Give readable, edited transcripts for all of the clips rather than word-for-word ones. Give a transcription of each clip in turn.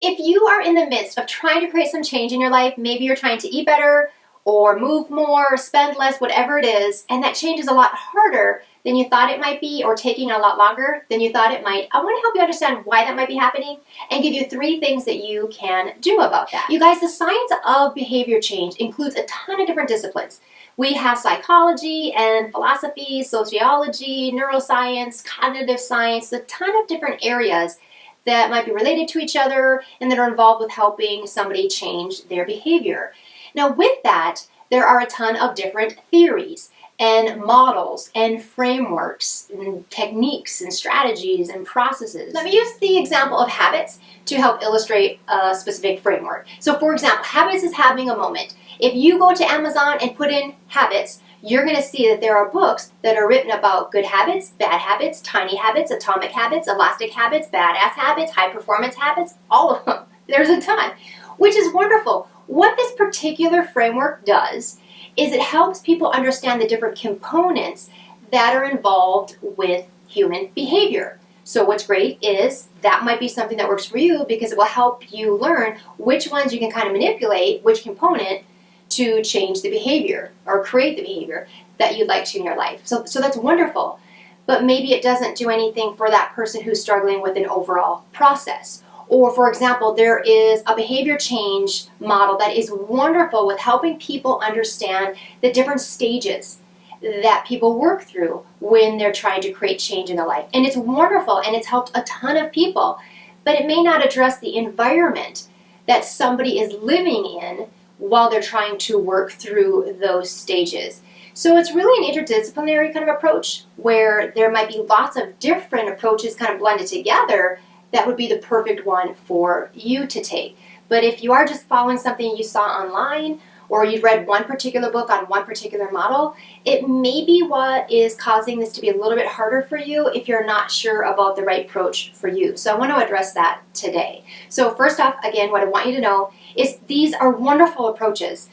If you are in the midst of trying to create some change in your life, maybe you're trying to eat better or move more, spend less, whatever it is, and that change is a lot harder than you thought it might be or taking a lot longer than you thought it might, I want to help you understand why that might be happening and give you 3 things that you can do about that. You guys, the science of behavior change includes a ton of different disciplines. We have psychology and philosophy, sociology, neuroscience, cognitive science, a ton of different areas that might be related to each other and that are involved with helping somebody change their behavior. Now with that, there are a ton of different theories and models and frameworks and techniques and strategies and processes. Let me use the example of habits to help illustrate a specific framework. So for example, habits is having a moment. If you go to Amazon and put in habits, you're going to see that there are books that are written about good habits, bad habits, tiny habits, atomic habits, elastic habits, badass habits, high performance habits, all of them. There's a ton, which is wonderful. What this particular framework does is it helps people understand the different components that are involved with human behavior. So what's great is that might be something that works for you because it will help you learn which ones you can kind of manipulate, which component to change the behavior or create the behavior that you'd like to in your life. So that's wonderful, but maybe it doesn't do anything for that person who's struggling with an overall process. Or for example, there is a behavior change model that is wonderful with helping people understand the different stages that people work through when they're trying to create change in their life. And it's wonderful and it's helped a ton of people, but it may not address the environment that somebody is living in while they're trying to work through those stages. So it's really an interdisciplinary kind of approach where there might be lots of different approaches kind of blended together that would be the perfect one for you to take. But if you are just following something you saw online or you read one particular book on one particular model, it may be what is causing this to be a little bit harder for you if you're not sure about the right approach for you. So I want to address that today. So first off, again, what I want you to know is these are wonderful approaches,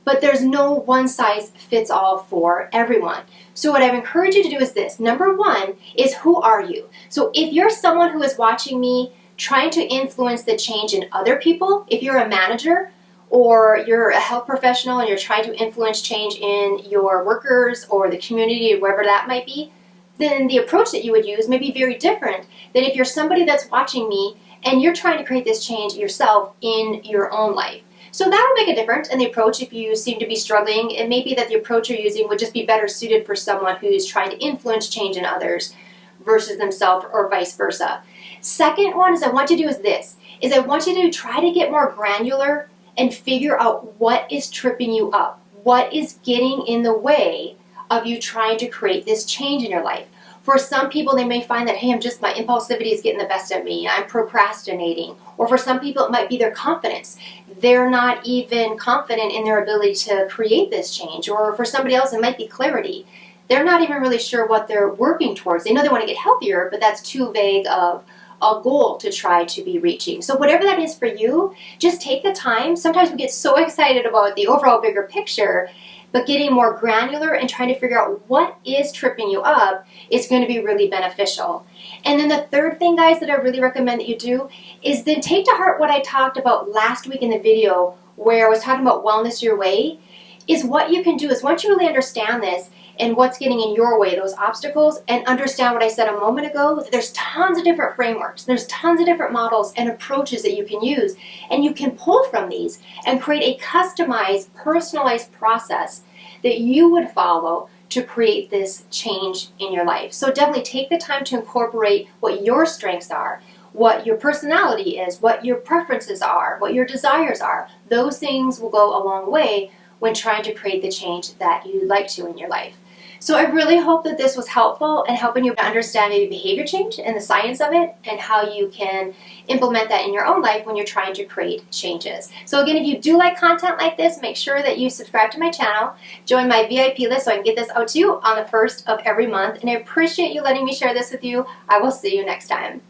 but there's no one size fits all for everyone. So what I would encourage you to do is this. Number 1 is, who are you? So if you're someone who is watching me trying to influence the change in other people, if you're a manager or you're a health professional and you're trying to influence change in your workers or the community or wherever that might be, then the approach that you would use may be very different than if you're somebody that's watching me and you're trying to create this change yourself in your own life. So that would make a difference in the approach if you seem to be struggling. It may be that the approach you're using would just be better suited for someone who's trying to influence change in others versus themselves or vice versa. Second one is I want you to do is this, is I want you to try to get more granular and figure out what is tripping you up, what is getting in the way of you trying to create this change in your life. For some people, they may find that, hey, my impulsivity is getting the best of me, I'm procrastinating. Or for some people, it might be their confidence. They're not even confident in their ability to create this change. Or for somebody else, it might be clarity. They're not even really sure what they're working towards. They know they want to get healthier, but that's too vague of a goal to try to be reaching. So whatever that is for you, just take the time. Sometimes we get so excited about the overall bigger picture, but getting more granular and trying to figure out what is tripping you up is going to be really beneficial. And then the third thing, guys, that I really recommend that you do is then take to heart what I talked about last week in the video where I was talking about wellness your way, is what you can do is once you really understand this and what's getting in your way, those obstacles, and understand what I said a moment ago, that there's tons of different frameworks, there's tons of different models and approaches that you can use, and you can pull from these and create a customized, personalized process that you would follow to create this change in your life. So definitely take the time to incorporate what your strengths are, what your personality is, what your preferences are, what your desires are. Those things will go a long way when trying to create the change that you'd like to in your life. So I really hope that this was helpful in helping you understand maybe behavior change and the science of it and how you can implement that in your own life when you're trying to create changes. So again, if you do like content like this, make sure that you subscribe to my channel, join my VIP list so I can get this out to you on the 1st of every month. And I appreciate you letting me share this with you. I will see you next time.